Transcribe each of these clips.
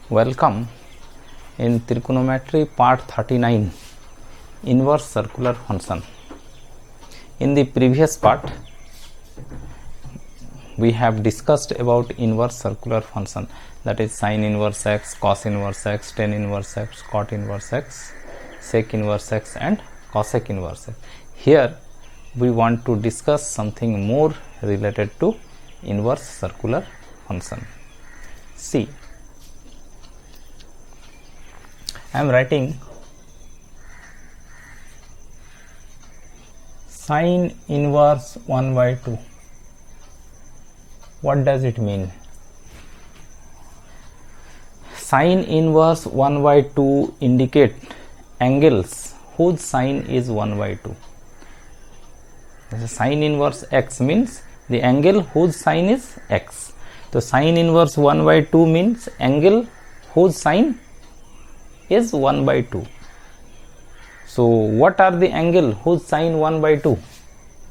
Welcome in trigonometry part 39, inverse circular function. In the previous part we have discussed about inverse circular function, that is sin inverse x, cos inverse x, tan inverse x, cot inverse x, sec inverse x and cosec inverse x. Here we want to discuss something more related to inverse circular function. See, I am writing sin inverse 1 by 2. What does it mean? Sin inverse 1 by 2 indicate angles whose sine is 1 by 2. Sin inverse x means the angle whose sine is x. So sin inverse 1 by 2 means angle whose sine is 1 by 2. So what are the angle whose sine 1 by 2?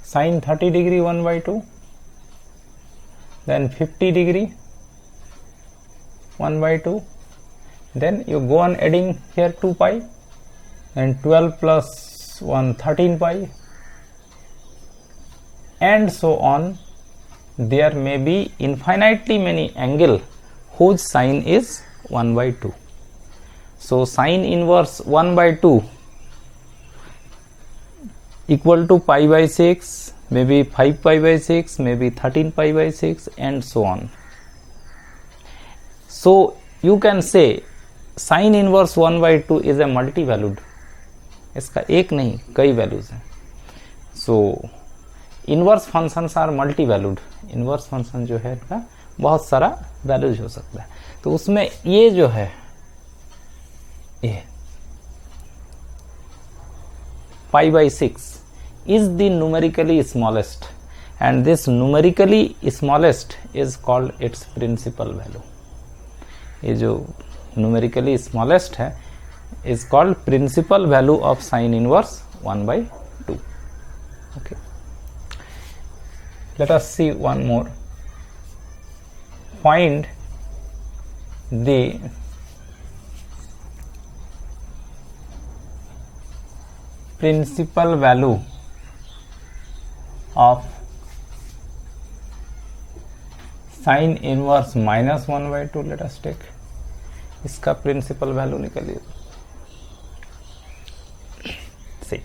Sine 30 degree 1 by 2, then 50 degree 1 by 2, then you go on adding here 2 pi, and 12 plus 1 13 pi, and so on. There may be infinitely many angle whose sine is 1 by 2. So sine inverse 1 by 2 equal to pi by 6, maybe 5 pi by 6, maybe 13 pi by 6 and so on. So you can say sine inverse 1 by 2 is a multi-valued. इसका एक नहीं कई values हैं. So inverse functions are multi valued. Inverse function जो है इसका बहुत सारा वैल्यूज हो सकता है. तो उसमें ये जो है ये pi by 6 is the numerically smallest, and this numerically smallest is called its principal value. ये जो numerically smallest है is called principal value of sin inverse 1 by 2. Okay. Let us see one more. Find the principal value of sin inverse minus 1 by 2. Let us take इसका principal value निकालिए. See,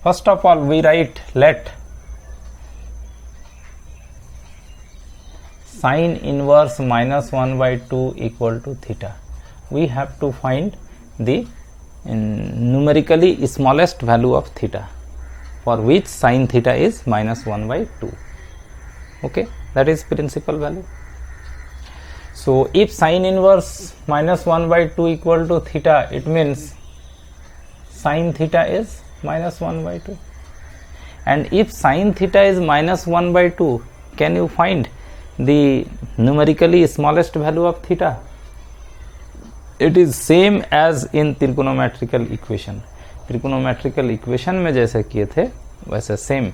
first of all we write let sin inverse minus 1 by 2 equal to theta. We have to find the numerically smallest value of theta, for which sin theta is minus 1 by 2. Okay, that is principal value. So if sin inverse minus 1 by 2 equal to theta, it means sin theta is minus 1 by 2. And if sin theta is minus 1 by 2, can you find the numerically smallest value of theta? It is same as in trigonometrical equation. Trigonometrical equation में जैसे किए थे वैसे same.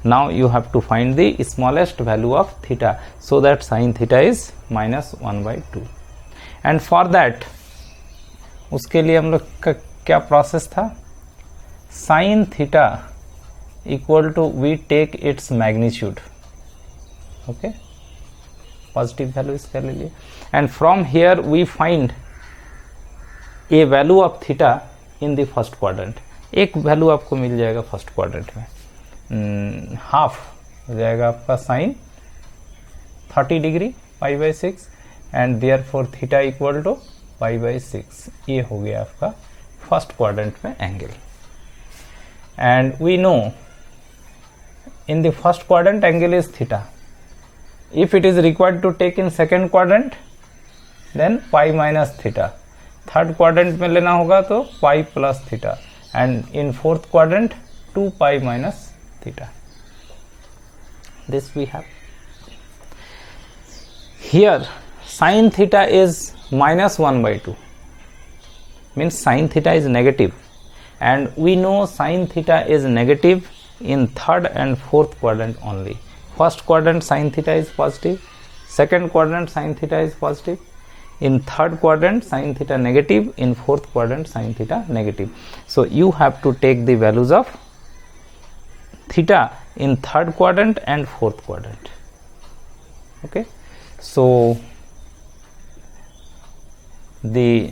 Now you have to find the smallest value of theta, so that sin theta is minus 1 by 2. And for that उसके लिए हम लोग का क्या प्रोसेस था? sin theta equal to we take its magnitude. Okay, positive value इसका ले लिए, and from here we find a value of theta in the first quadrant. एक वैल्यू आपको मिल जाएगा फर्स्ट क्वाड्रेंट में, हाफ हो जाएगा आपका sine 30 degree pi by 6, and therefore theta equal to pi by 6. ये हो गया आपका फर्स्ट क्वाड्रेंट में angle. And we know in the first quadrant angle is theta. If it is required to take in second quadrant, then pi minus theta. Third quadrant में लेना होगा तो pi plus theta, and in fourth quadrant 2 pi minus theta. This we have. Here sin theta is minus 1 by 2, means sin theta is negative, and we know sin theta is negative in third and fourth quadrant only. First quadrant sin theta is positive, second quadrant sin theta is positive, in third quadrant sin theta negative, in fourth quadrant sin theta negative. So you have to take the values of theta in third quadrant and fourth quadrant. Okay, so the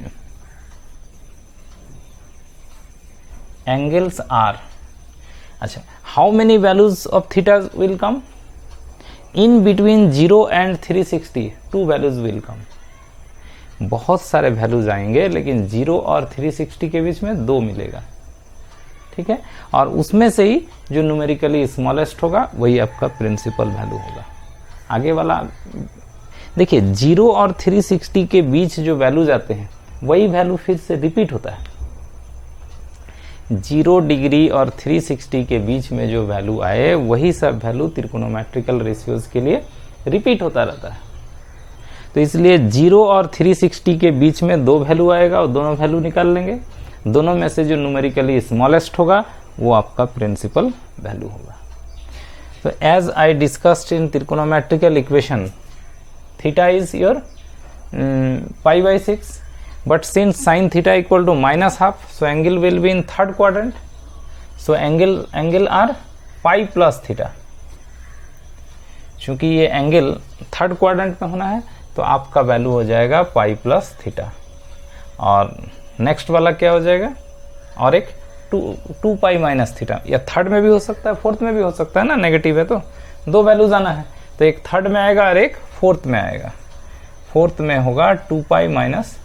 angles are, अच्छा, how many values of theta will come? In between 0 and 360 2 values will come. बहुत सारे values आएंगे, लेकिन 0 और 360 के बीच में 2 मिलेगा, ठीक है। और उसमें से ही जो न्यूमेरिकली स्मॉलेस्ट होगा वही आपका प्रिंसिपल वैल्यू होगा। आगे वाला देखिए, 0 और 360 के बीच जो वैल्यूज आते हैं वही वैल्यू फिर से रिपीट होता है। 0 डिग्री और 360 के बीच में जो वैल्यू आए वही सब वैल्यू त्रिकोणोमेट्रिकल रेशियोज के लिए रिपीट होता रहता है। तो इसलिए 0 और 360 के बीच में 2 वैल्यू आएगा और दोनों वैल्यू निकाल लेंगे। दोनों में से जो न्यूमेरिकली स्मॉलेस्ट होगा वो आपका प्रिंसिपल वैल्यू होगा। तो as I discussed in trigonometrical equation, theta is your π/6, but since sin theta equal to -half, so angle will be in third quadrant, so angle are π plus theta। चूंकि ये angle third quadrant में होना है तो आपका value हो जाएगा π plus theta. और नेक्स्ट वाला क्या हो जाएगा, और एक 2π माइनस थीटा, या थर्ड में भी हो सकता है फोर्थ में भी हो सकता है ना, नेगेटिव है तो 2 वैल्यूज आना है, तो एक थर्ड में आएगा और एक फोर्थ में आएगा। फोर्थ में होगा 2π माइनस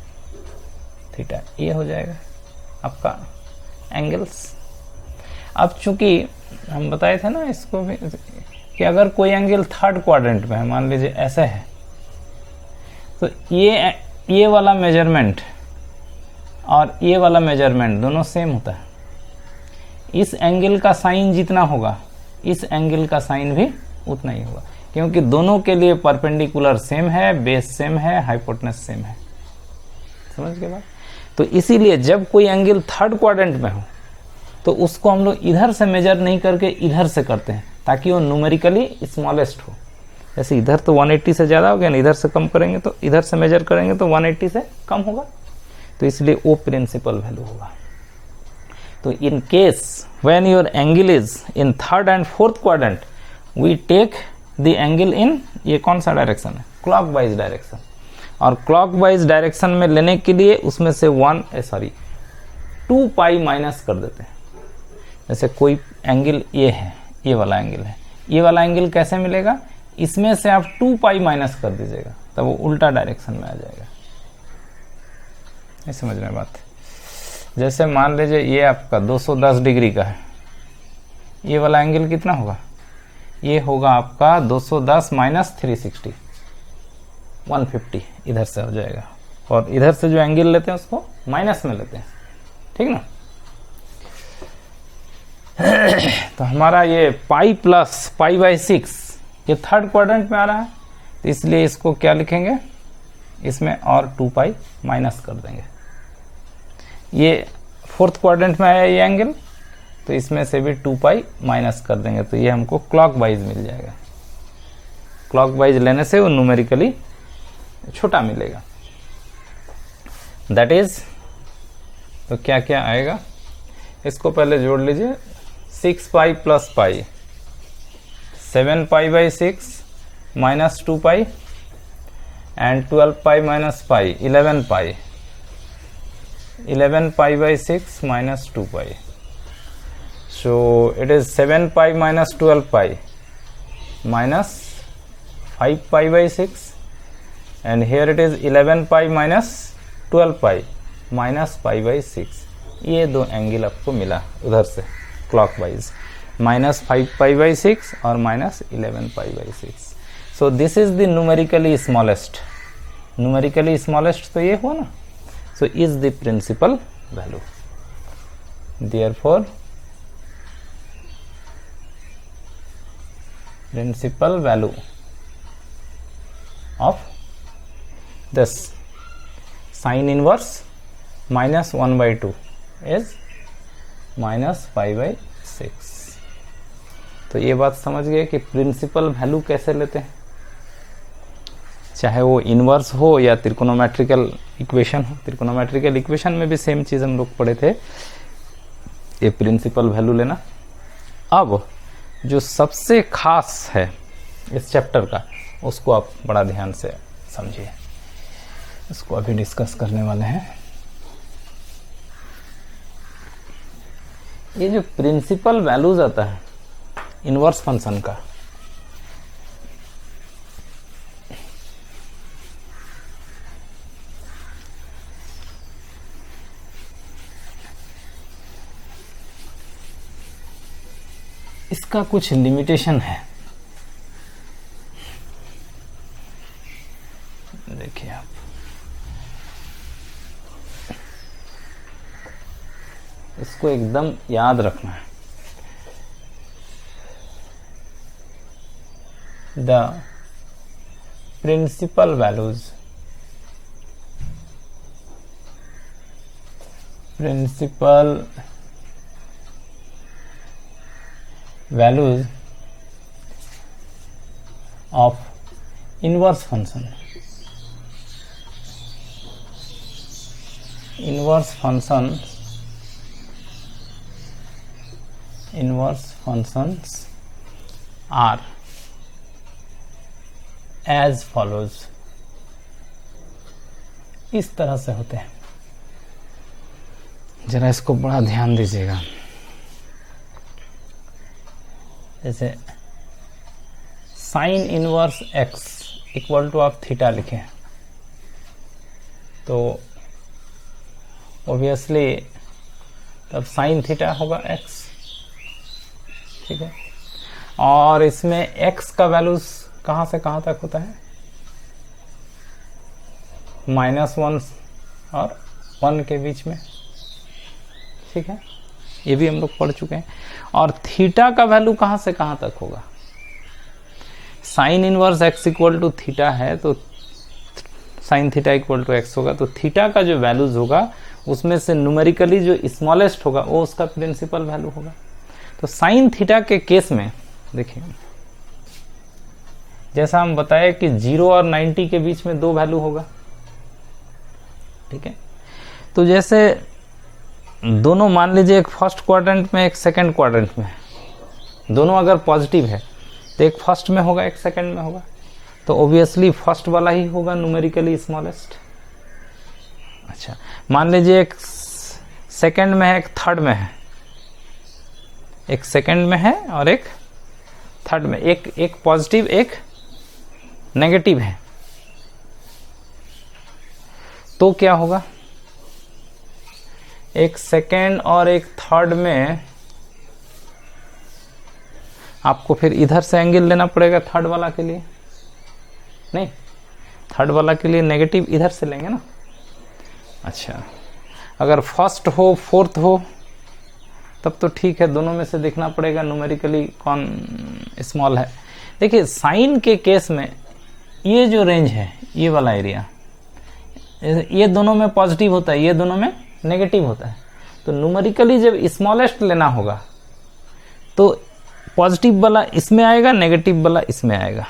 थीटा, ये हो जाएगा आपका एंगल्स। अब चूंकि हम बताए थे ना इसको भी कि अगर कोई एंगल थर्ड क्वाड्रेंट में है, मान लीजिए ऐसा है, तो ये वाला मेजरमेंट और ये वाला मेजरमेंट दोनों सेम होता है। इस एंगल का साइन जितना होगा इस एंगल का साइन भी उतना ही होगा, क्योंकि दोनों के लिए परपेंडिकुलर सेम है, बेस सेम है, हाइपोटेनस सेम है। समझ गए बात? तो इसीलिए जब कोई एंगल थर्ड क्वाड्रेंट में हो तो उसको हम लोग इधर से मेजर नहीं करके इधर से करते हैं, ताकि वो न्यूमेरिकली स्मॉलेस्ट हो। जैसे इधर तो 180 से ज़्यादा हो गया ना, इधर से कम करेंगे तो इधर से मेजर करेंगे तो 180 से कम होगा, तो इसलिए वो प्रिंसिपल वैल्यू होगा। तो in case when your angle is in third and fourth quadrant, we take the angle in, ये कौन सा डायरेक्शन है, क्लॉकवाइज डायरेक्शन। और क्लॉकवाइज डायरेक्शन में लेने के लिए उसमें से 2π माइनस कर देते हैं। जैसे कोई एंगल ये है, ये वाला एंगल है, ये वाला एंगल कैसे मिलेगा, इसमें से आप 2π माइनस कर दीजिएगा, तब वो उल्टा डायरेक्शन में आ जाएगा। ये समझ में बात। जैसे मान लीजिए ये आपका 210 डिग्री का है, ये वाला एंगल कितना होगा, ये होगा आपका 210 माइनस 360, 150 इधर से हो जाएगा। और इधर से जो एंगल लेते हैं उसको माइनस में लेते हैं, ठीक ना। तो हमारा ये π प्लस π/6 ये थर्ड क्वाड्रेंट में आ रहा है, तो इसलिए इसको क्या लिखेंगे, इसमें और 2π माइनस कर देंगे। ये फोर्थ क्वाड्रेंट में आया ये एंगल, तो इसमें से भी 2π माइनस कर देंगे, तो ये हमको क्लॉकवाइज मिल जाएगा। क्लॉकवाइज लेने से वो न्यूमेरिकली छोटा मिलेगा। दैट इज, तो क्या क्या आएगा, इसको पहले जोड़ लीजिए, 6π plus π, 7π/6 minus 2π and 12π minus π, 11π, 11π/6 minus 2π. So it is 7π minus 12π minus 5π/6, and here it is 11π minus 12π minus π/6. ये दो एंगल आपको मिला उधर से क्लॉकवाइज, minus 5π/6 और minus 11π/6. So this is the numerically smallest. Numerically smallest तो ये हुआ ना, so is the principal value. Therefore principal value of this sin inverse minus 1/2 is minus π/6. तो ये बात समझ गए कि प्रिंसिपल वैल्यू कैसे लेते हैं. चाहे वो इनवर्स हो या त्रिकोणोमेट्रिकल इक्वेशन हो। त्रिकोणोमेट्रिकल इक्वेशन में भी सेम चीज़ हम लोग पढ़े थे, ये प्रिंसिपल वैल्यू लेना। अब जो सबसे खास है इस चैप्टर का, उसको आप बड़ा ध्यान से समझिए, इसको अभी डिस्कस करने वाले हैं। ये जो प्रिंसिपल वैल्यूज आता है इनवर्स फंक्शन का, इसका कुछ लिमिटेशन है। देखिए आप, इसको एकदम याद रखना है। The principal values of inverse function inverse functions are as follows। इस तरह से होते हैं, जरा इसको बड़ा ध्यान दीजिएगा। जैसे sine inverse X equal to आप थीटा लिखें तो ऑब्वियसली तब साइन थीटा होगा एक्स, ठीक है। और इसमें एक्स का वैल्यूज कहाँ से कहाँ तक होता है, -1 और 1 के बीच में, ठीक है। ये भी हम लोग पढ़ चुके हैं। और थीटा का वैल्यू कहाँ से कहाँ तक होगा, sine inverse X equal to theta है तो sine theta equal to X होगा, तो थीटा का जो वैल्यूज होगा उसमें से न्यूमेरिकली जो स्मॉलेस्ट होगा वो उसका प्रिंसिपल वैल्यू होगा। तो साइन थीटा के केस में देखिए, जैसा हम बताए कि 0 और 90 के बीच में 2 वैल्यू होगा, ठीक है। तो जैसे दोनों मान लीजिए एक फर्स्ट क्वाड्रेंट में एक सेकंड क्वाड्रेंट में, दोनों अगर पॉजिटिव है तो एक फर्स्ट में होगा एक सेकंड में होगा, तो ऑब्वियसली फर्स्ट वाला ही होगा न्यूमेरिकली स्मॉलेस्ट। अच्छा, मान लीजिए एक सेकंड में है एक थर्ड में है, एक सेकंड में है और एक थर्ड में, एक पॉजिटिव एक नेगेटिव है, तो क्या होगा, एक सेकंड और एक थर्ड में आपको फिर इधर से एंगल लेना पड़ेगा थर्ड वाला के लिए, नहीं थर्ड वाला के लिए नेगेटिव इधर से लेंगे ना। अच्छा, अगर फर्स्ट हो फोर्थ हो तब तो ठीक है, दोनों में से देखना पड़ेगा न्यूमेरिकली कौन स्मॉल है। देखिए साइन के केस में ये जो रेंज है, ये वाला एरिया, ये दोनों में पॉजिटिव होता है, ये दोनों में नेगेटिव होता है, तो न्यूमेरिकली जब स्मॉलेस्ट लेना होगा तो पॉजिटिव वाला इसमें आएगा, नेगेटिव वाला इसमें आएगा।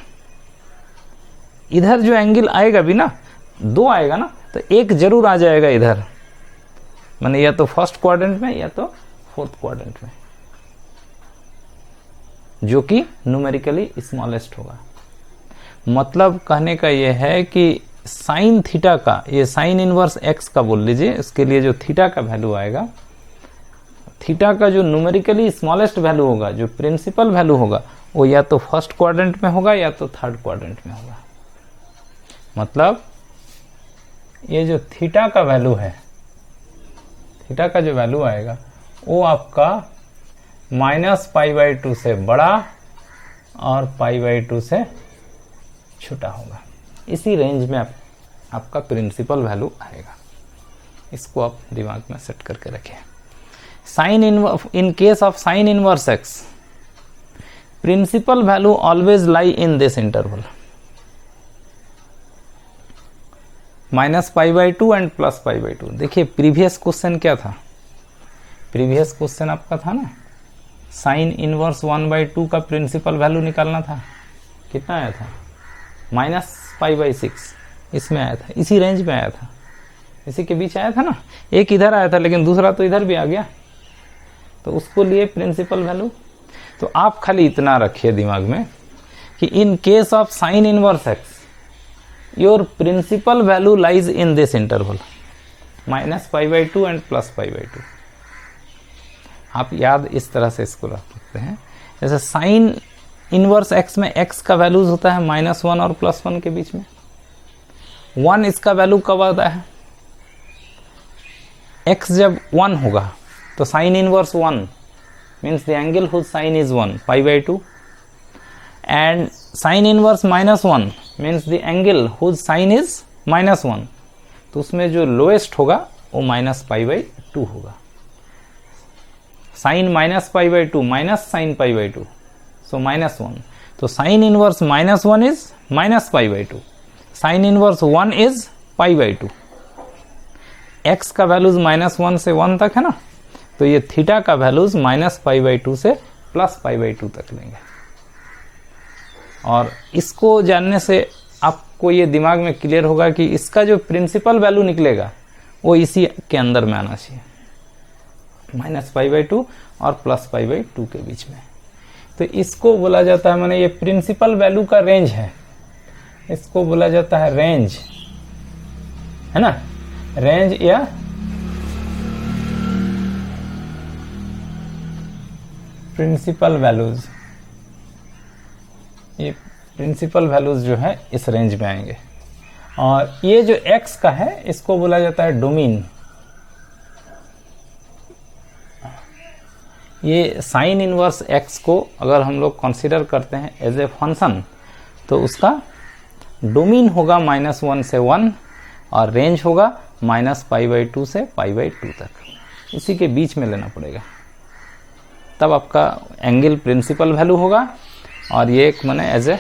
इधर जो एंगल आएगा भी ना, 2 आएगा ना, तो एक जरूर आ जाएगा इधर, माने या तो फर्स्ट क्वाड्रेंट में या तो फोर्थ क्वाड्रेंट में, जो कि न्यूमेरिकली स्मॉलेस्ट होगा। मतलब कहने का यह है कि साइन थीटा का, ये साइन इनवर्स एक्स का बोल लीजिए, इसके लिए जो थीटा का वैल्यू आएगा, थीटा का जो न्यूमेरिकली स्मॉलेस्ट वैल्यू होगा, जो प्रिंसिपल वैल्यू होगा, वो या तो फर्स्ट क्वाड्रेंट में होगा या तो थर्ड क्वाड्रेंट में होगा। मतलब ये जो थीटा का वैल्यू है, थीटा का जो वैल्यू आएगा वो आपका -π/2 से बड़ा और π/2 से छोटा होगा। इसी रेंज में आपका प्रिंसिपल वैल्यू आएगा। इसको आप दिमाग में सेट करके रखें। Sine in case of sine inverse x, principal value always lie in this interval, -π/2 and +π/2। देखिए प्रीवियस क्वेश्चन क्या था, प्रीवियस क्वेश्चन आपका था ना, साइन इनवर्स 1/2 का प्रिंसिपल वैल्यू निकालना था, कितना आया था पाई/6 इसमें आया था, इसी रेंज में आया था, इसी के बीच आया था ना। एक इधर आया था लेकिन दूसरा तो इधर भी आ गया, तो उसको लिए प्रिंसिपल वैल्यू। तो आप खाली इतना रखिए दिमाग में कि in case of sine inverse x your principal value lies in this interval -π/2 and +π/2। आप याद इस तरह से इसको रख सकते हैं। जैसे साइन इनवर्स एक्स में एक्स का वैल्यूज होता है -1 और +1 के बीच में। 1 इसका वैल्यू कब आता है? एक्स जब 1 होगा तो sine inverse 1 means the angle whose sine is 1 π/2, and sine inverse -1 means the angle whose sine is -1, तो उसमें जो लोएस्ट होगा वो -π/2 होगा। साइन -π/2 माइनस साइन π/2, सो -1, तो sine inverse -1 is -π/2, sine inverse 1 is π/2। X का वैल्यूज -1 से 1 तक है ना, तो ये थीटा का वैल्यूज -π/2 से +π/2 तक लेंगे। और इसको जानने से आपको ये दिमाग में क्लियर होगा कि इसका जो प्रिंसिपल वैल्यू निकलेगा वो इसी के अंदर में आना चाहिए, -π/2 और +π/2 के बीच में। तो इसको बोला जाता है, माने ये प्रिंसिपल वैल्यू का रेंज है, इसको बोला जाता है रेंज, है ना, रेंज या प्रिंसिपल वैल्यूज। ये प्रिंसिपल वैल्यूज जो है इस रेंज में आएंगे। और ये जो x का है इसको बोला जाता है डोमेन। ये साइन इनवर्स x को अगर हम लोग कंसीडर करते हैं एज ए फंक्शन, तो उसका डोमेन होगा -1 से 1 और रेंज होगा -π/2 से π/2 तक, इसी के बीच में लेना पड़ेगा, तब आपका एंगल प्रिंसिपल वैल्यू होगा और ये एक माने एज ए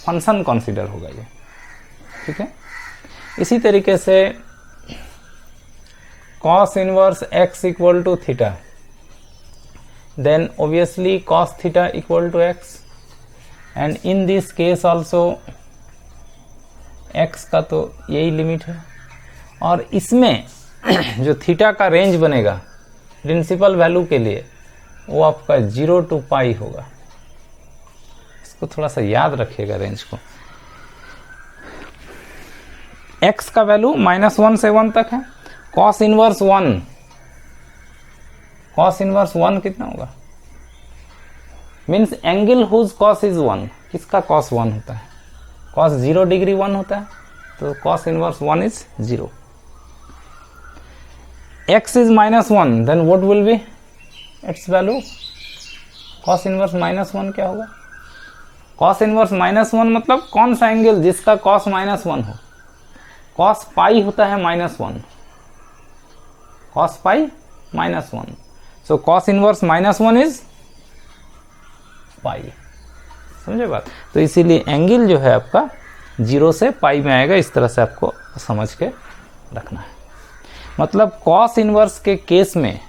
फंक्शन कंसीडर होगा ये, ठीक है। इसी तरीके से cos inverse x equal to theta, then obviously cos theta equal to x, and in this case also x का तो यही लिमिट है। और इसमें जो थीटा का रेंज बनेगा प्रिंसिपल वैल्यू के लिए वो आपका 0 to π होगा। इसको थोड़ा सा याद रखिएगा रेंज को। x का वैल्यू -1 से 1 तक है, cos इनवर्स 1, cos इनवर्स 1 कितना होगा, means angle whose cos is 1, किसका cos 1 होता है, cos 0 डिग्री 1 होता है, तो cos inverse 1 is 0। x is -1, then what will be its value? cos inverse -1 क्या होगा? cos इनवर्स -1 मतलब कौन सा एंगल जिसका cos -1 हो? cos पाई होता है -1, cos pi -1, so cos inverse -1 is pi, समझे बात। तो इसीलिए एंगल जो है आपका 0 से पाई में आएगा, इस तरह से आपको समझ के रखना है। मतलब cos इनवर्स के केस में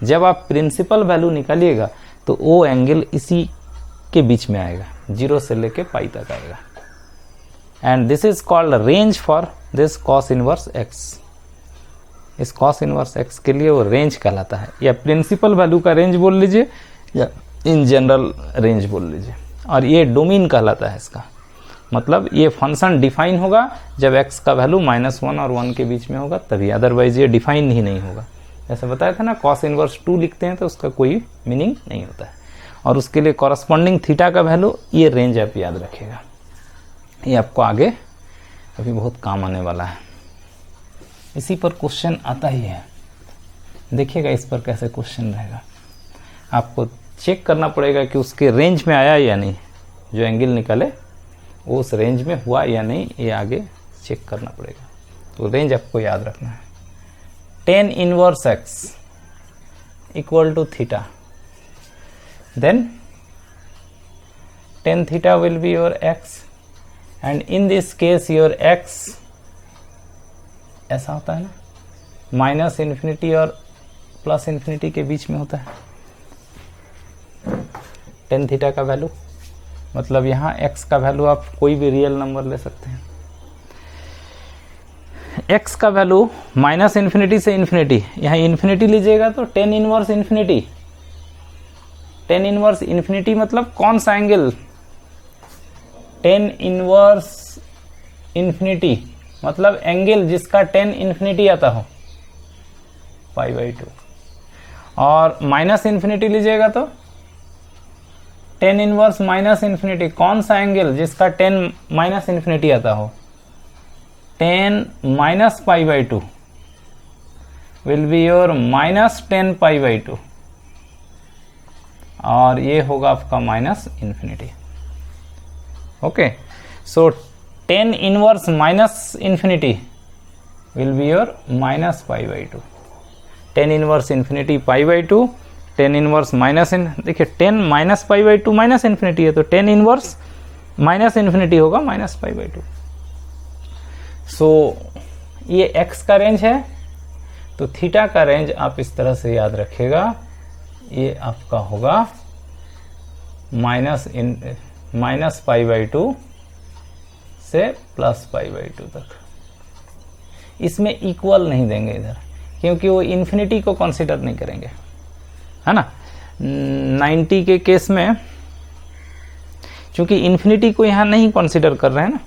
जब आप प्रिंसिपल वैल्यू निकालिएगा तो वो एंगल इसी के बीच में आएगा, 0 से लेके पाई तक आएगा, and this is called range for this cos inverse x। इस cos इनवर्स x के लिए वो रेंज कहलाता है, या प्रिंसिपल वैल्यू का रेंज बोल लीजिए या इन जनरल रेंज बोल लीजिए। और ये डोमेन कहलाता है इसका, मतलब ये फंक्शन डिफाइन होगा जब x का वैल्यू -1 और 1 के बीच में होगा तभी, अदरवाइज ये डिफाइन ही नहीं होगा। जैसे बताया था ना, cos इनवर्स 2 लिखते हैं तो उसका कोई मीनिंग नहीं होता है, और उसके लिए कॉरस्पॉन्डिंग थीटा का वैल्यू, ये रेंज आप याद रखिएगा, ये आपको आगे अभी बहुत काम आने वाला है। इसी पर क्वेश्चन आता ही है, देखिएगा इस पर कैसे क्वेश्चन रहेगा। आपको चेक करना पड़ेगा कि उसके रेंज में आया या नहीं, जो एंगल निकाले वो उस रेंज में हुआ या नहीं, ये आगे चेक करना पड़ेगा। तो रेंज आपको याद रखना है। tan inverse x equal to theta, then tan theta will be your x, and in this case your x ऐसा होता है ना, -∞ और +∞ के बीच में होता है tan थीटा का वैल्यू। मतलब यहाँ x का वैल्यू आप कोई भी रियल नंबर ले सकते हैं, x का वैल्यू माइनस इन्फिनिटी से इन्फिनिटी, यहाँ इन्फिनिटी लीजिएगा तो tan inverse infinity, ten inverse infinity मतलब कौन सा एंगल, टेन इनवर्स इन्फिनिटी मतलब एंगल जिसका टेन इन्फिनिटी आता हो, π/2। और माइनस इन्फिनिटी लीजिएगा तो टेन इनवर्स माइनस इन्फिनिटी, कौन सा एंगल जिसका टेन माइनस इन्फिनिटी आता हो, tan minus π/2 will be your minus tan π/2, और ये होगा आपका minus infinity. Okay, so tan inverse minus infinity will be your minus π/2, tan inverse infinity π/2, tan inverse minus देखिए टेन माइनस π/2 माइनस इन्फिनिटी है, तो tan inverse minus infinity होगा minus π/2। So ये x का रेंज है, तो थीटा का range आप इस तरह से याद रखिएगा, ये आपका होगा माइनस π/2 से प्लस π/2 तक। इसमें इक्वल नहीं देंगे इधर, क्योंकि वो इन्फिनिटी को कंसीडर नहीं करेंगे, है ना। 90 के केस में चूंकि इन्फिनिटी को यहाँ नहीं कंसीडर कर रहे हैं ना,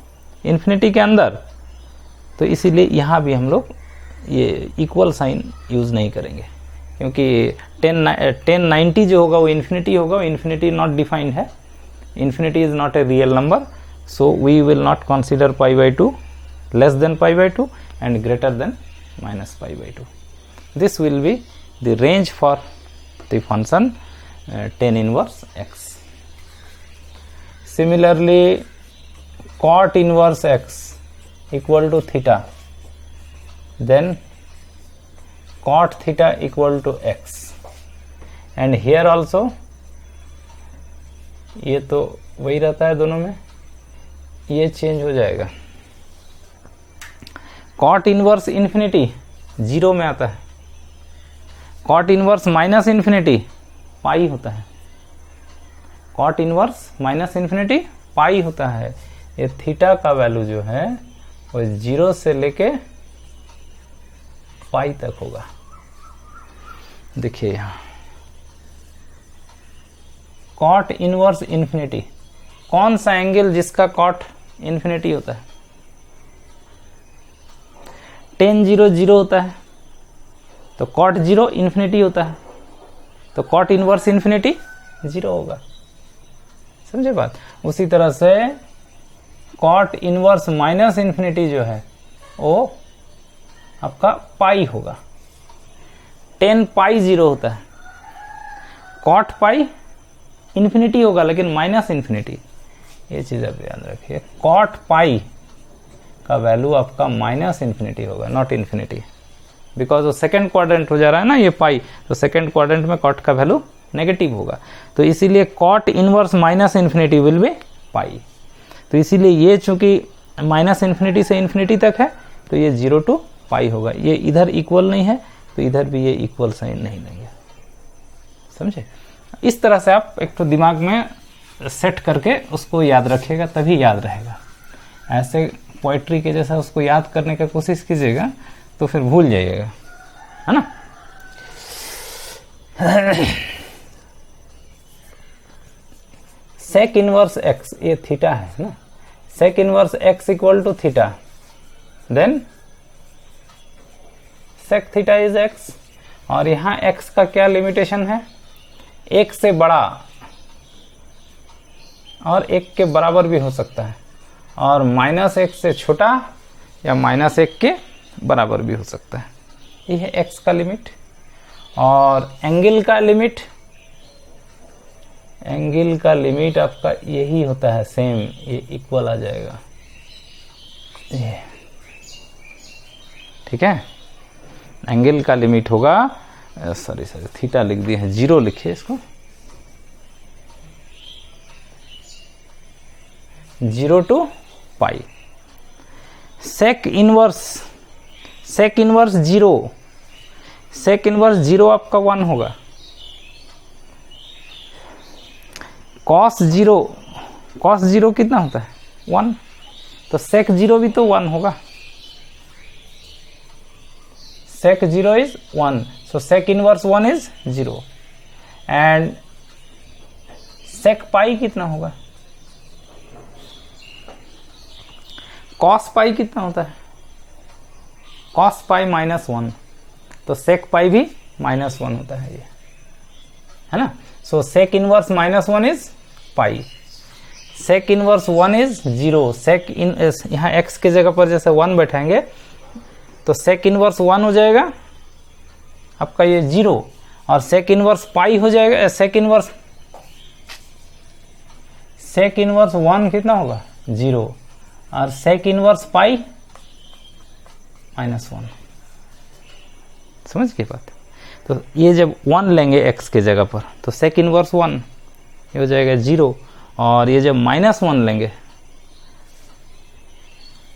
इन्फिनिटी के अंदर, तो इसीलिए यहाँ भी हम लोग ये इक्वल साइन यूज़ नहीं करेंगे, क्योंकि 1090 जो होगा वो इन्फिनिटी होगा, वो इन्फिनिटी नॉट डिफाइंड है, infinity is not a real number, so we will not consider π/2 less than π/2 and greater than minus π/2। This will be the range for the function tan inverse x। Similarly cot inverse x equal to theta, then cot theta equal to x, and here also ये तो वही रहता है दोनों में, ये change हो जाएगा। cot इनवर्स इन्फिनिटी जीरो में आता है, cot इनवर्स माइनस इन्फिनिटी पाई होता है, cot इनवर्स माइनस इन्फिनिटी पाई होता है। ये थीटा का वैल्यू जो है वो जीरो से लेके पाई तक होगा। देखिए यहाँ cot इनवर्स इन्फिनिटी, कौन सा एंगल जिसका cot इन्फिनिटी होता है, tan 0 0 होता है, तो cot 0 इन्फिनिटी होता है, तो cot इनवर्स इन्फिनिटी 0 होगा। समझे बात। उसी तरह से cot इनवर्स माइनस इन्फिनिटी जो है वो आपका पाई होगा, tan π0 होता है, cot पाई इन्फिनिटी होगा लेकिन माइनस इन्फिनिटी, ये चीज आप याद रखिए। cot पाई का वैल्यू आपका माइनस इन्फिनिटी होगा, नॉट इन्फिनिटी, बिकॉज वो सेकेंड क्वाड्रेंट हो जा रहा है ना ये पाई, तो सेकेंड क्वाड्रेंट में cot का वैल्यू नेगेटिव होगा, तो इसीलिए cot inverse minus infinity will be pi. तो इसीलिए ये चूंकि माइनस इन्फिनिटी से इन्फिनिटी तक है, तो ये 0 to पाई होगा। ये इधर इक्वल नहीं है, तो इधर भी ये इक्वल साइन नहीं लेंगे। समझे। इस तरह से आप एक तो दिमाग में सेट करके उसको याद रखिएगा, तभी याद रहेगा। ऐसे पोएट्री के जैसा उसको याद करने की कोशिश कीजिएगा तो फिर भूल जाइएगा, है ना। सेक इनवर्स एक्स, ये थीटा है ना, sec inverse X equal to theta, then sec theta is X. और यहां एक्स का क्या लिमिटेशन है, एक से बड़ा और एक के बराबर भी हो सकता है, और माइनस एक से छोटा या माइनस एक के बराबर भी हो सकता है। ये है एक्स का लिमिट। और एंगल का लिमिट, एंगल का लिमिट आपका यही होता है, सेम, ये इक्वल आ जाएगा, ये ठीक है। एंगल का लिमिट होगा, सॉरी थीटा लिख दिए हैं, 0 लिखिए इसको, 0 to पाई। Sec inverse, sec inverse 0, sec inverse 0 आपका 1 होगा। कॉस 0, कॉस 0 कितना होता है 1, तो सेक 0 भी तो 1 होगा। sec 0 is 1, so sec inverse 1 is 0 and sec pi कितना होगा, cos pi कितना होता है, cos pi माइनस 1, तो sec pi भी माइनस 1 होता है, ये है ना। सो sec inverse minus 1 is pi, sec inverse 1 is 0, sec इन यहाँ x के जगह पर जैसे 1 बैठाएंगे तो sec इनवर्स 1 हो जाएगा आपका ये 0 और sec इनवर्स पाई हो जाएगा, sec इनवर्स 1 कितना होगा 0 और sec इनवर्स पाई माइनस 1, समझ गए बात। तो ये जब 1 लेंगे x के जगह पर तो sec इनवर्स 1 ये हो जाएगा 0 और ये जब माइनस 1 लेंगे,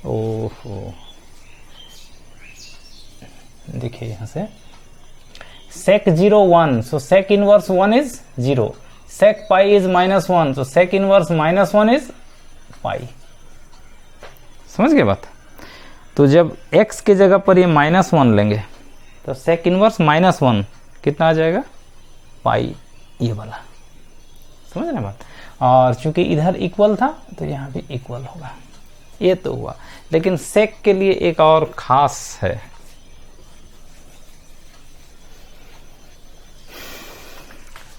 ओहो देखिए यहाँ से sec 0 1, so sec inverse 1 is 0, sec pi is minus 1, तो sec inverse minus 1 is pi, समझ गए बात। तो जब x के जगह पर ये माइनस 1 लेंगे तो sec इनवर्स माइनस 1 कितना आ जाएगा पाई, ये वाला, समझ रहे बात। और चूंकि इधर इक्वल था तो यहाँ भी इक्वल होगा, ये तो हुआ। लेकिन sec के लिए एक और खास है,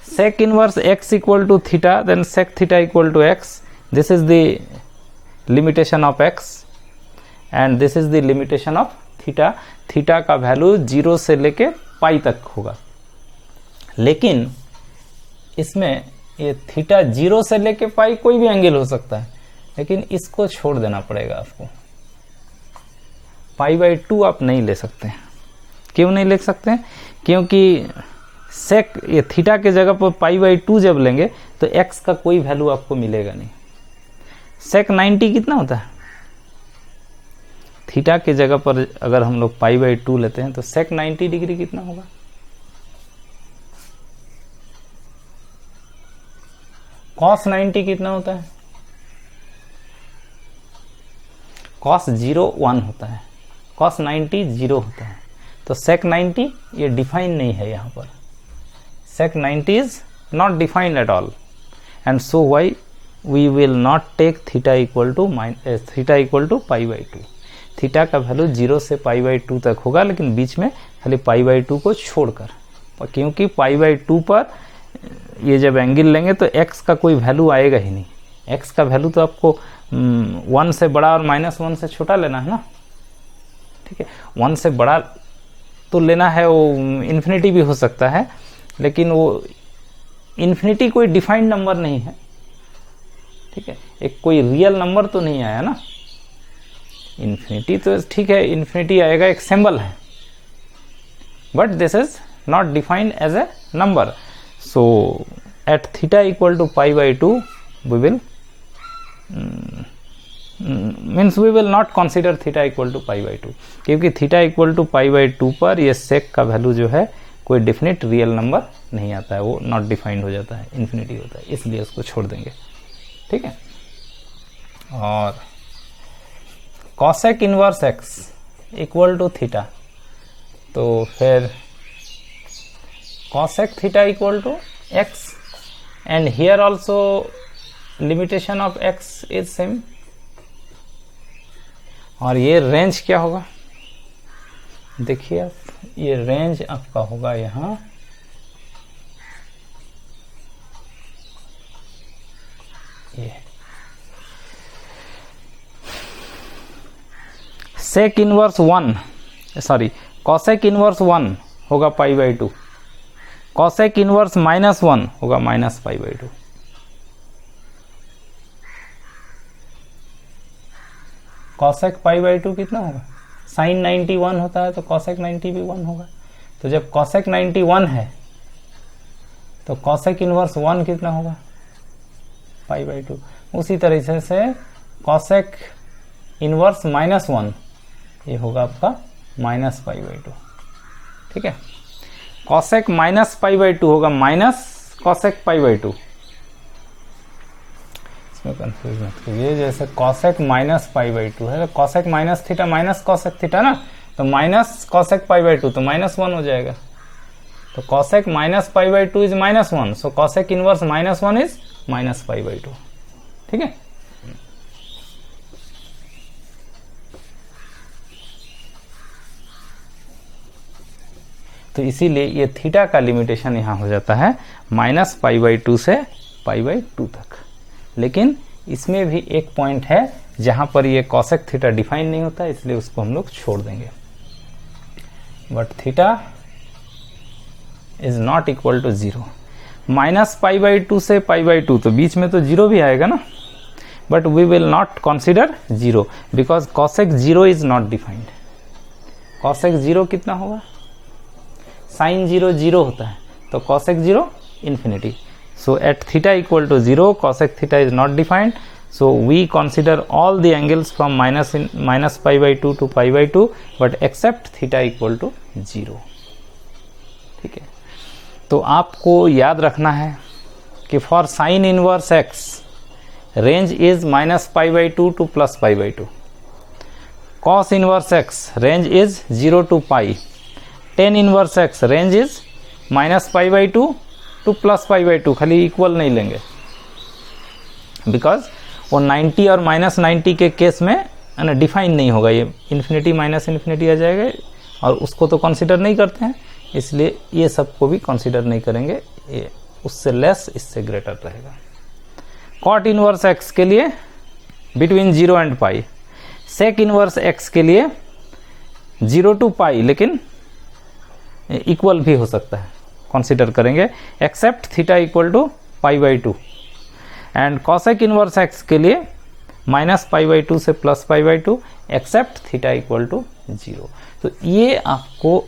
sec inverse x equal to theta, then sec theta equal to x. This is the limitation of x and this is the limitation of theta. Theta का वैल्यू 0 से लेके पाई तक होगा, लेकिन इसमें ये थीटा 0 से लेके पाई कोई भी एंगल हो सकता है, लेकिन इसको छोड़ देना पड़ेगा आपको। पाई बाई 2 आप नहीं ले सकते हैं। क्यों नहीं ले सकते हैं? क्योंकि सेक ये थीटा के जगह पर पाई बाई 2 जब लेंगे तो एक्स का कोई वैल्यू आपको मिलेगा नहीं। सेक 90 कितना होता है? थीटा के जगह पर अगर हम लोग पाई बाई 2 लेते हैं तो सेक 90 डिग्री कितना होगा? कॉस 90 कितना होता है? कॉस 0 1 होता है, कॉस 90 0 होता है। तो सेक 90 ये डिफाइन नहीं है यहाँ पर। Sec 90 is not defined at all and so why we will not take theta equal to pi by 2। Theta का वैल्यू 0 से पाई बाई 2 तक होगा, लेकिन बीच में खाली पाई बाई 2 को छोड़कर, क्योंकि पाई बाई 2 पर ये जब एंगल लेंगे तो x का कोई वैल्यू आएगा ही नहीं। x का वैल्यू तो आपको 1 से बड़ा और -1 से छोटा लेना है ना, ठीक है। 1 से बड़ा तो लेना है, वो इन्फिनिटी भी हो सकता है, लेकिन वो इन्फिनिटी कोई डिफाइंड नंबर नहीं है, ठीक है। एक कोई रियल नंबर तो नहीं आया ना। इन्फिनिटी तो ठीक है, इन्फिनिटी आएगा, एक सिंबल है, but this is not defined as a number. So at theta equal to pi by 2 we will means we will not consider theta equal to pi by 2, क्योंकि theta equal to pi by 2 पर ये sec का value जो है कोई definite real number नहीं आता है, वो नॉट डिफाइंड हो जाता है, इन्फिनिटी होता है, इसलिए उसको छोड़ देंगे, ठीक है। और cosec inverse x equal to theta, तो फिर cosec theta equal to x and here also limitation of x is same। और ये रेंज क्या होगा? देखिए आप, ये रेंज आपका होगा यहाँ ये sec inverse 1 sorry cosec inverse 1 होगा पाई बाई 2, cosec इनवर्स -1 होगा minus pi by 2। cosec pi by 2 कितना होगा? sin 90 1 होता है, तो cosec 90 भी 1 होगा। तो जब cosec 90 1 है तो cosec इनवर्स 1 कितना होगा? पाई बाई 2। उसी तरीके से cosec इनवर्स -1 ये होगा आपका माइनस पाई बाई 2, ठीक है। cosec माइनस पाई बाई 2 होगा माइनस cosec पाई बाई 2। इसमें कंफ्यूज मत कीजिए, जैसे cosec माइनस पाई बाई 2 है तो cosec minus theta minus cosec theta ना, तो minus cosec pi by two तो -1 हो जाएगा। तो cosec minus pi by two is -1, so cosec inverse -1 is minus pi by two. ठीक है, तो इसीलिए ये थीटा का लिमिटेशन यहां हो जाता है -π/2 से π/2 तक। लेकिन इसमें भी एक पॉइंट है जहां पर ये कॉसेक थीटा डिफाइन नहीं होता, इसलिए उसको हम लोग छोड़ देंगे। But theta is not equal to 0। -π/2 से π/2 तो बीच में तो 0 भी आएगा ना, but we will not consider 0 because cosec 0 is not defined. Cosec 0 कितना होगा, साइन 0 0 होता है, तो cosec 0 infinity. So at theta equal to 0 cosec theta is not defined, so we consider all the angles from -π/2 to π/2 but except theta equal to 0। ठीक है, तो आपको याद रखना है कि for sine inverse x range is -π/2 to +π/2, cos inverse x range is 0 to π, tan inverse x range is -π/2 to +π/2, खाली equal नहीं लेंगे बिकॉज वो 90 और -90 के केस में है ना डिफाइन नहीं होगा, ये इन्फिनिटी माइनस इन्फिनिटी आ जाएगा और उसको तो कंसिडर नहीं करते हैं, इसलिए ये सबको भी कंसिडर नहीं करेंगे, ये उससे लेस इससे ग्रेटर रहेगा। कॉट इनवर्स x के लिए between 0 and π, sec inverse x के लिए 0 to π लेकिन इक्वल भी हो सकता है, कंसिडर करेंगे except theta equal to π/2, and cosec inverse x के लिए -π/2 से +π/2 एक्सेप्ट थीटा इक्वल टू 0। तो ये आपको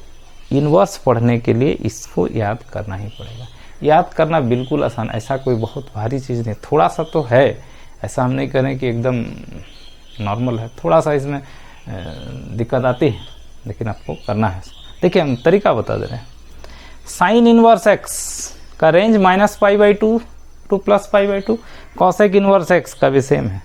इनवर्स पढ़ने के लिए इसको याद करना ही पड़ेगा। याद करना बिल्कुल आसान, ऐसा कोई बहुत भारी चीज़ नहीं, थोड़ा सा तो है, ऐसा हम नहीं करें कि एकदम नॉर्मल है, थोड़ा सा इसमें दिक्कत आती है, लेकिन आपको करना है। देखिए हम तरीका बता दे रहे हैं। साइन इनवर्स x का range -π/2 to +π/2, cosec inverse x का भी सेम है,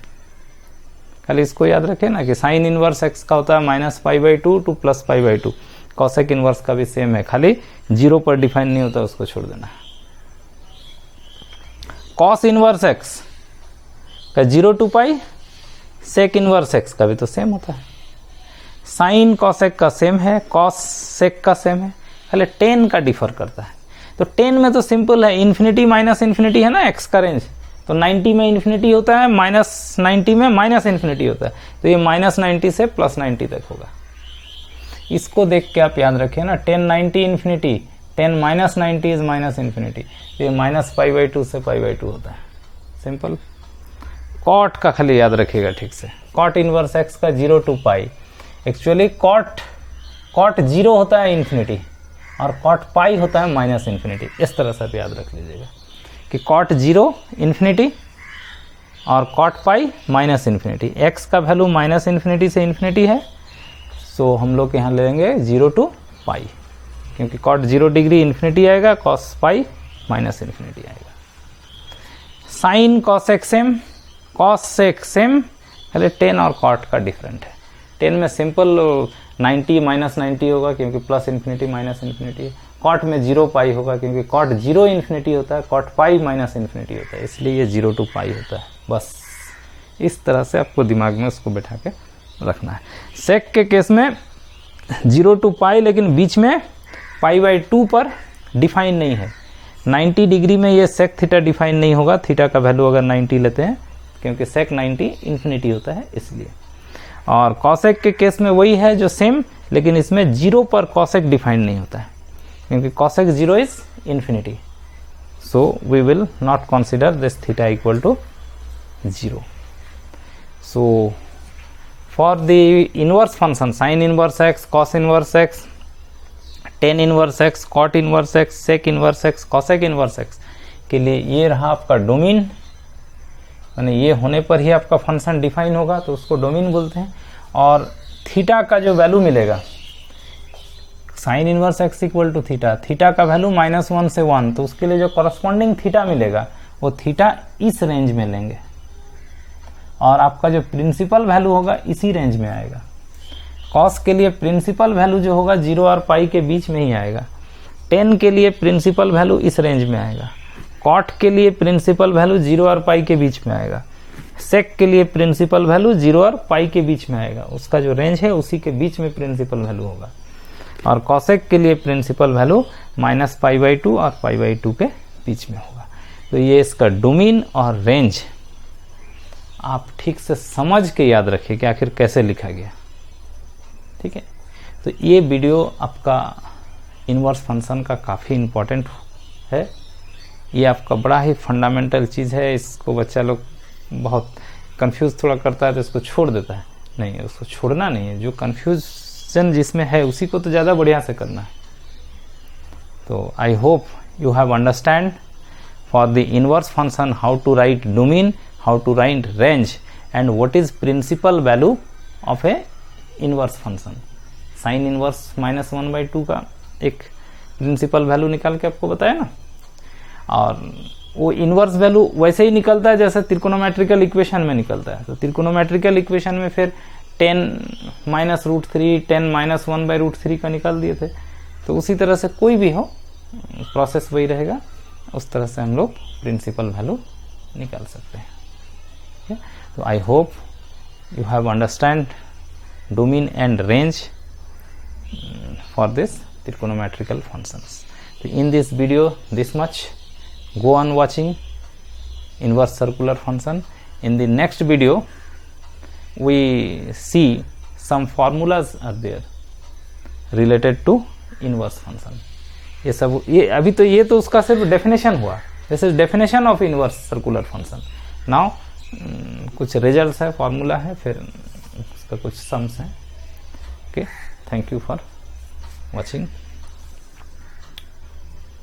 खाली इसको याद रखें ना कि साइन इनवर्स x का होता है -π/2 टू +π/2, कॉसेक इनवर्स का भी सेम है, खाली 0 पर डिफाइन नहीं होता, उसको छोड़ देना है। कॉस इनवर्स x का 0 to π, सेक इनवर्स x का भी तो सेम होता है, साइन कॉसेक का सेम है, कॉस सेक का सेम है, खाली टेन का डिफर करता है। तो टेन में तो सिंपल है, इन्फिनिटी माइनस इन्फिनिटी है ना x का रेंज, तो 90 में इन्फिनिटी होता है, -90 में माइनस इन्फिनिटी होता है, तो ये -90 से +90 तक होगा। इसको देख के आप याद रखिए ना, 10 90 इन्फिनिटी, 10 -90 इज माइनस इन्फिनिटी, तो ये -π/2 से π/2 होता है, सिंपल। कॉट का खाली याद रखिएगा ठीक से, कॉट इनवर्स x का 0 to π, एक्चुअली कॉट 0 होता है इन्फिनिटी और कॉट पाई होता है माइनस इन्फिनिटी, इस तरह से आप याद रख लीजिएगा कि कॉट 0 इन्फिनिटी और cot pi minus infinity, X का वैल्यू माइनस इन्फिनिटी से इन्फिनिटी है, सो हम लोग यहाँ लेंगे 0 to π, क्योंकि कॉट 0 डिग्री इन्फिनिटी आएगा, कॉस पाई माइनस इन्फिनिटी आएगा। Sine cosec same, cos sec same, पहले 10 और कॉट का डिफरेंट है। 10 में सिंपल 90 -90 होगा क्योंकि plus infinity minus infinity, cot में 0 पाई होगा क्योंकि कॉट 0 इन्फिनिटी होता है, कॉट पाई माइनस इन्फिनिटी होता है, इसलिए ये 0 to π होता है। बस इस तरह से आपको दिमाग में उसको बैठा के रखना है। सेक के केस में 0 to π, लेकिन बीच में π/2 पर डिफाइन नहीं है, 90 डिग्री में ये सेक थीटा डिफाइन नहीं होगा, थीटा का वैल्यू अगर 90 लेते हैं क्योंकि सेक 90 इन्फिनिटी होता है इसलिए। और कॉसेक के केस में वही है जो सेम, लेकिन इसमें 0 पर कॉसेक डिफाइन नहीं होता है क्योंकि cosec 0 is infinity, so we will not consider this theta equal to 0। So for the inverse function sine inverse x, cos inverse x, tan inverse x, cot inverse x, sec inverse x, cosec inverse x के लिए ये रहा आपका domain, यानी ये होने पर ही आपका फंक्शन डिफाइन होगा तो उसको डोमेन बोलते हैं। और थीटा का जो वैल्यू मिलेगा, sine inverse x equal to theta, theta का वैल्यू -1 से 1, तो उसके लिए जो करस्पॉन्डिंग थीटा मिलेगा वो थीटा इस रेंज में लेंगे और आपका जो प्रिंसिपल वैल्यू होगा इसी रेंज में आएगा। कॉस के लिए प्रिंसिपल वैल्यू जो होगा 0 और पाई के बीच में ही आएगा। टेन के लिए प्रिंसिपल वैल्यू इस रेंज में आएगा। कॉट के लिए प्रिंसिपल वैल्यू 0 और पाई के बीच में आएगा। सेक के लिए प्रिंसिपल वैल्यू 0 और पाई के बीच में आएगा, उसका जो रेंज है उसी के बीच में प्रिंसिपल वैल्यू होगा। और कॉसेक के लिए प्रिंसिपल वैल्यू -π/2 और π/2 के बीच में होगा। तो ये इसका डोमेन और रेंज आप ठीक से समझ के याद रखिए कि आखिर कैसे लिखा गया। ठीक है, तो ये वीडियो आपका इनवर्स फंक्शन का काफ़ी इम्पोर्टेंट है। ये आपका बड़ा ही फंडामेंटल चीज़ है। इसको बच्चा लोग बहुत कंफ्यूज थोड़ा करता है तो इसको छोड़ देता है। नहीं, उसको छोड़ना नहीं है, जो कंफ्यूजन जिसमें है उसी को तो ज़्यादा बढ़िया से करना है। तो I hope you have understand for the inverse function how to write domain, how to write range and what is principal value of a inverse function. Sine inverse -1/2 का एक प्रिंसिपल वैल्यू निकाल के आपको बताया ना, और वो इनवर्स वैल्यू वैसे ही निकलता है जैसे त्रिकोणोमेट्रिकल इक्वेशन में निकलता है। तो त्रिकोणोमेट्रिकल इक्वेशन में फिर 10 -√3 10 -1/√3 का निकाल दिए थे। तो उसी तरह से कोई भी हो प्रोसेस वही रहेगा, उस तरह से हम लोग प्रिंसिपल वैल्यू निकाल सकते हैं। तो I hope you have understand domain and range for this trigonometrical functions. So in this video this much. Go on watching inverse circular function. In the next video we see some formulas are there related to inverse function. ये सब ये अभी तो ये तो उसका सिर्फ definition हुआ। This is definition of inverse circular function. Now कुछ रिजल्ट्स है, फॉर्मूला है, फिर उसका कुछ सम्स है। Okay, thank you for watching.